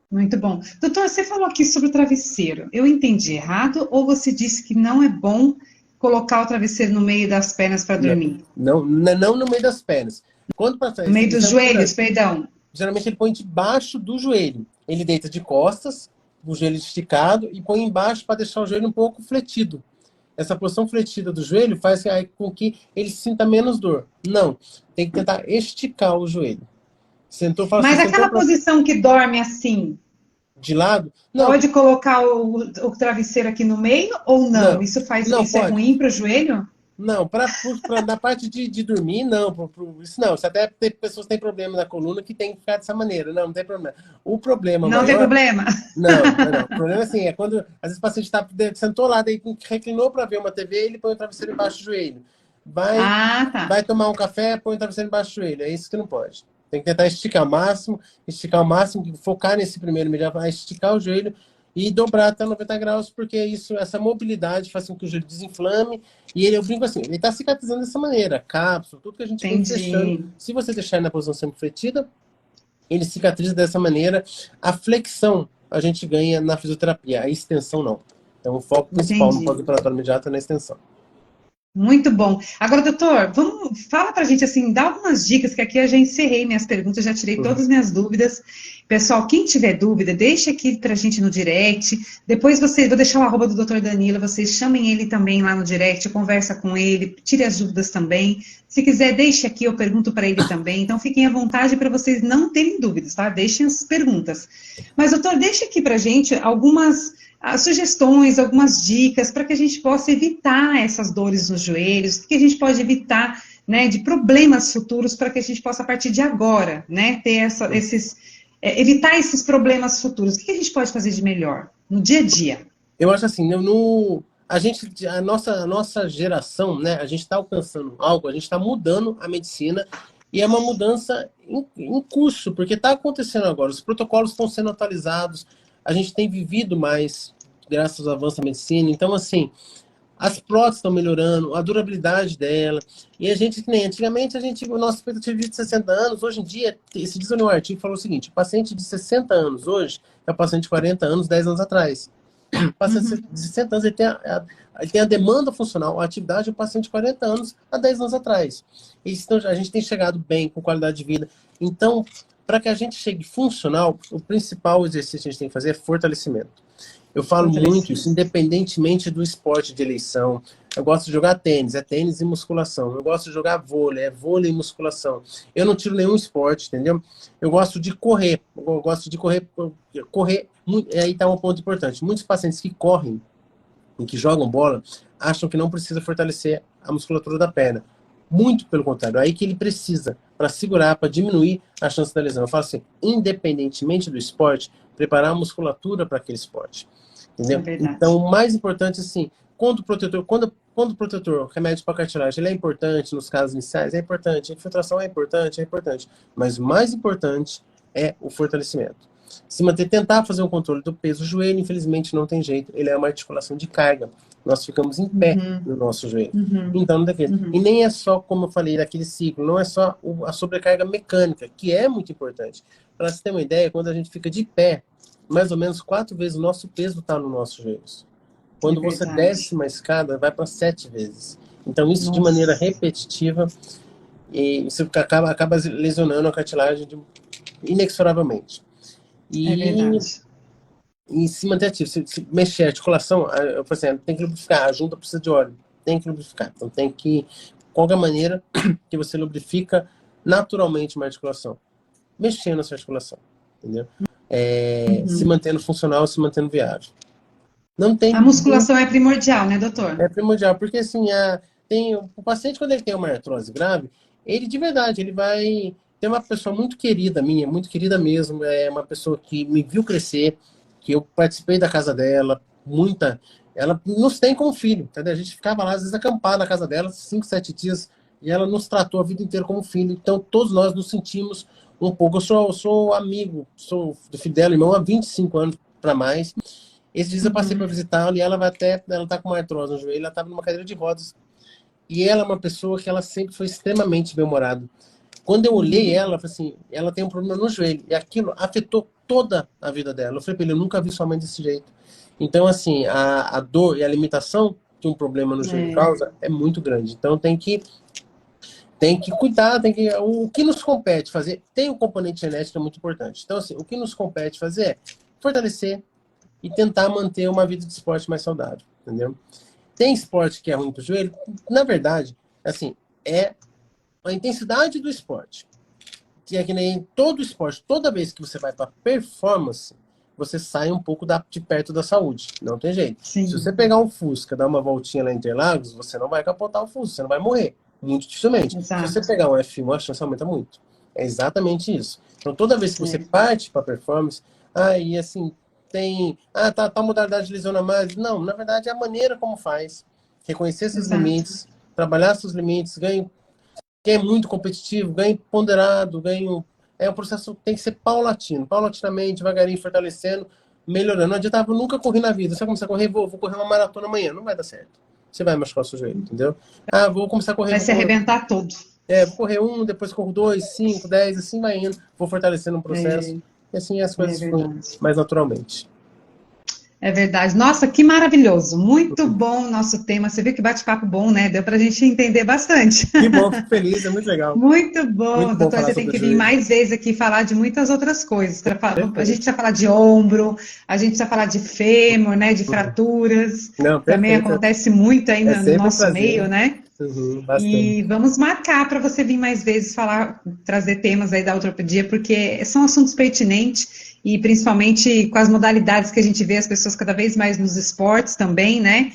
Muito bom. Doutor, você falou aqui sobre o travesseiro. Eu entendi errado ou você disse que não é bom colocar o travesseiro no meio das pernas para dormir? Não no meio das pernas. No meio dos joelhos, perdão. Geralmente ele põe debaixo do joelho. Ele deita de costas, o joelho esticado, e põe embaixo para deixar o joelho um pouco fletido. Essa posição fletida do joelho faz com que ele sinta menos dor. Não, tem que tentar esticar o joelho. Mas aquela posição que dorme assim, de lado, não. Pode colocar o travesseiro aqui no meio ou não? Isso é ruim para o joelho? Não, na parte de dormir, não. Isso não. Isso até pessoas têm problema na coluna que tem que ficar dessa maneira. Não tem problema. O problema não tem problema? Não. O problema assim, é quando, às vezes o paciente sentou lá, daí reclinou para ver uma TV, ele põe o travesseiro embaixo do joelho. Tá. vai tomar um café, põe o travesseiro embaixo do joelho. É isso que não pode. Tem que tentar esticar ao máximo, focar nesse primeiro imediato, esticar o joelho e dobrar até 90 graus, porque essa mobilidade faz com que o joelho desinflame. E eu brinco assim, ele está cicatrizando dessa maneira, cápsula, tudo que a gente vem fechando. Se você deixar ele na posição sempre fletida, ele cicatriza dessa maneira. A flexão a gente ganha na fisioterapia, a extensão não. Então o foco principal no pós-operatório imediato é na extensão. Muito bom. Agora, doutor, fala pra gente assim, dá algumas dicas, que aqui eu já encerrei minhas perguntas, já tirei todas as minhas dúvidas. Pessoal, quem tiver dúvida, deixa aqui pra gente no direct. Depois vou deixar o arroba do doutor Danilo, vocês chamem ele também lá no direct, conversa com ele, tire as dúvidas também. Se quiser, deixe aqui, eu pergunto para ele também. Então, fiquem à vontade para vocês não terem dúvidas, tá? Deixem as perguntas. Mas, doutor, deixa aqui pra gente algumas sugestões, algumas dicas para que a gente possa evitar essas dores nos joelhos, que a gente pode evitar, né, de problemas futuros, para que a gente possa, a partir de agora, né, ter evitar esses problemas futuros. O que a gente pode fazer de melhor no dia a dia? Eu acho assim, a nossa geração, né, a gente está alcançando algo, a gente está mudando a medicina, e é uma mudança em curso, porque está acontecendo agora, os protocolos estão sendo atualizados, a gente tem vivido mais graças ao avanço da medicina. Então, assim, as próteses estão melhorando, a durabilidade dela. E a gente, que nem antigamente, o nosso expectativa de 60 anos, hoje em dia, esse diz no artigo, falou o seguinte: o paciente de 60 anos hoje é o paciente de 40 anos, 10 anos atrás. O paciente de 60 anos, ele tem a demanda funcional, a atividade do paciente de 40 anos há 10 anos atrás. Então, a gente tem chegado bem, com qualidade de vida. Então, para que a gente chegue funcional, o principal exercício que a gente tem que fazer é fortalecimento. Eu falo muito isso, independentemente do esporte de eleição. Eu gosto de jogar tênis, é tênis e musculação. Eu gosto de jogar vôlei, é vôlei e musculação. Eu não tiro nenhum esporte, entendeu? Eu gosto de correr. Eu gosto de correr. Aí está um ponto importante. Muitos pacientes que correm e que jogam bola acham que não precisa fortalecer a musculatura da perna. Muito pelo contrário, é aí que ele precisa, para segurar, para diminuir a chance da lesão. Eu falo assim, independentemente do esporte, preparar a musculatura para aquele esporte. Entendeu? Então, o mais importante, assim, quando o protetor, remédio para cartilagem, ele é importante nos casos iniciais, é importante, a infiltração é importante, mas o mais importante é o fortalecimento. Se manter, tentar fazer um controle do peso. O joelho, infelizmente, não tem jeito, ele é uma articulação de carga. Nós ficamos em pé no nosso joelho. Então, não daquele. E nem é só, como eu falei, daquele ciclo, não é só a sobrecarga mecânica, que é muito importante. Para você ter uma ideia, quando a gente fica de pé, mais ou menos 4 vezes o nosso peso está nos nossos joelhos. Quando você desce uma escada, vai para 7 vezes. Então, isso de maneira repetitiva, e você acaba lesionando a cartilagem inexoravelmente. E se manter ativo, se mexer a articulação, eu falei assim, tem que lubrificar, a junta precisa de óleo, tem que lubrificar. Então, tem que, qualquer maneira que você lubrifica naturalmente uma articulação, mexendo essa articulação, entendeu? Se mantendo funcional, se mantendo viável. Não tem... A musculação é primordial, né, doutor? É primordial, porque assim, o paciente, quando ele tem uma artrose grave, ele de verdade, ele vai... Tem uma pessoa muito querida minha, muito querida mesmo, é uma pessoa que me viu crescer, que eu participei da casa dela, ela nos tem como filho, entendeu? A gente ficava lá, às vezes, acampado na casa dela, 5, 7 dias, e ela nos tratou a vida inteira como filho. Então, todos nós nos sentimos um pouco. Eu sou amigo, sou do filho dela, irmão, há 25 anos para mais. Esses dias eu passei para visitá-la e ela tá com uma artrose no joelho, ela estava numa cadeira de rodas. E ela é uma pessoa que ela sempre foi extremamente bem-humorada. Quando eu olhei ela, eu falei assim, ela tem um problema no joelho. E aquilo afetou toda a vida dela. Eu falei para ele, eu nunca vi sua mãe desse jeito. Então, assim, a dor e a limitação que um problema no joelho causa é muito grande. Então, tem que cuidar, o que nos compete fazer, tem um componente genético muito importante. Então, assim, o que nos compete fazer é fortalecer e tentar manter uma vida de esporte mais saudável, entendeu? Tem esporte que é ruim para o joelho? Na verdade, assim, é a intensidade do esporte. Que é que nem todo esporte, toda vez que você vai para performance, você sai um pouco de perto da saúde. Não tem jeito. Sim. Se você pegar um Fusca, dar uma voltinha lá em Interlagos, você não vai capotar o Fusca, você não vai morrer. Muito dificilmente. Exato. Se você pegar um F1, a chance aumenta muito. É exatamente isso. Então, toda vez que você parte para performance, e assim, tá modalidade lesiona mais. Não, na verdade, é a maneira como faz. Reconhecer esses limites, trabalhar seus limites, ganho. Quem é muito competitivo, ganho ponderado, ganho. É um processo que tem que ser paulatino, paulatinamente, devagarinho, fortalecendo, melhorando. Não adianta, eu nunca corri na vida. Você começar a correr, vou correr uma maratona amanhã, não vai dar certo. Você vai machucar o seu joelho, entendeu? Ah, vou começar a correr. Vai se arrebentar todo. Vou correr 1, depois corro 2, 5, 10, assim vai indo. Vou fortalecendo um processo. E assim as coisas fluem mais naturalmente. É verdade. Nossa, que maravilhoso. Muito bom o nosso tema. Você viu que bate-papo bom, né? Deu pra gente entender bastante. Que bom, fico feliz, é muito legal. Muito bom, Muito bom doutor. falar Você tem sobre que o vir joelho. mais vezes aqui falar de muitas outras coisas. A gente precisa falar de ombro, a gente precisa falar de fêmur, né? De fraturas. Não, Também perfeito. acontece muito aí no sempre um nosso prazer. meio, né? Bastante. E vamos marcar para você vir mais vezes falar, trazer temas aí da ortopedia, porque são assuntos pertinentes e principalmente com as modalidades que a gente vê as pessoas cada vez mais nos esportes também, né?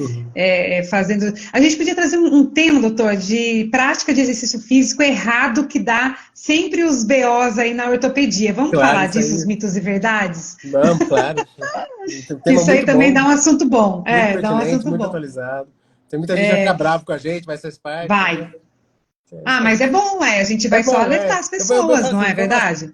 Fazendo. A gente podia trazer um tema, doutor, de prática de exercício físico errado que dá sempre os BOs aí na ortopedia. Vamos falar disso, os mitos e verdades? Vamos, claro. Isso aí também dá um assunto bom. Muito Dá um assunto muito bom. Atualizado. Tem muita gente que vai ficar bravo com a gente, vai ser parte. Vai. Né? Mas é bom, a gente vai só alertar as pessoas, não é verdade?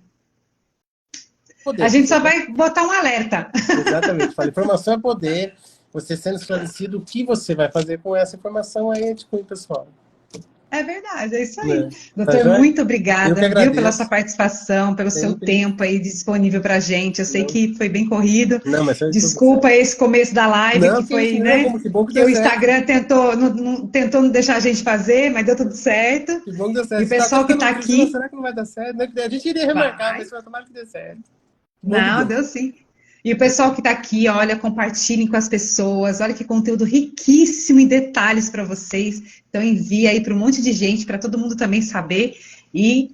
A gente só vai botar um alerta. Exatamente. Fala, informação é poder. Você sendo esclarecido, o que você vai fazer com essa informação aí é de cunho pessoal. É verdade, é isso aí. Doutor, muito obrigada, viu, pela sua participação, pelo seu tempo aí disponível pra gente. Eu sei que foi bem corrido. Não, mas desculpa esse começo da live, que foi, né? Que bom que o Instagram tentou não deixar a gente fazer, mas deu tudo certo. Que bom que deu certo. E o pessoal que tá aqui. Será que não vai dar certo? A gente iria remarcar, mas tomara que dê certo. Não, deu sim. E o pessoal que está aqui, olha, compartilhem com as pessoas. Olha que conteúdo riquíssimo em detalhes para vocês. Então envia aí para um monte de gente, para todo mundo também saber. E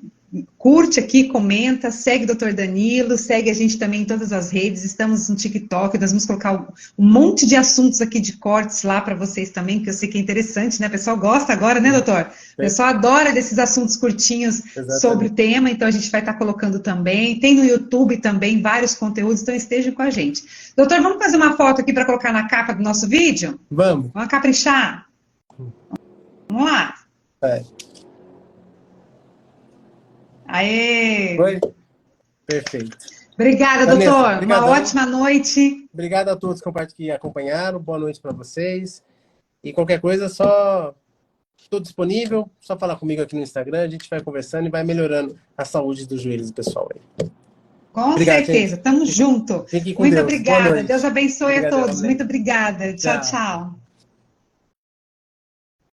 curte aqui, comenta, segue o Dr. Danilo, segue a gente também em todas as redes. Estamos no TikTok, nós vamos colocar um monte de assuntos aqui de cortes lá para vocês também, porque eu sei que é interessante, né? O pessoal gosta agora, né, doutor? O pessoal adora desses assuntos curtinhos sobre o tema, então a gente vai estar colocando também. Tem no YouTube também vários conteúdos, então estejam com a gente. Doutor, vamos fazer uma foto aqui para colocar na capa do nosso vídeo? Vamos. Vamos caprichar? Vamos lá. Aê! Foi? Perfeito. Obrigada, doutor. Uma ótima noite. Obrigado a todos que acompanharam. Boa noite para vocês. E qualquer coisa, só estou disponível. Só falar comigo aqui no Instagram. A gente vai conversando e vai melhorando a saúde dos joelhos do pessoal aí. Com certeza. Tamo junto. Fique com Muito Deus. obrigada. Deus abençoe a todos. Muito obrigada. Tchau, tchau.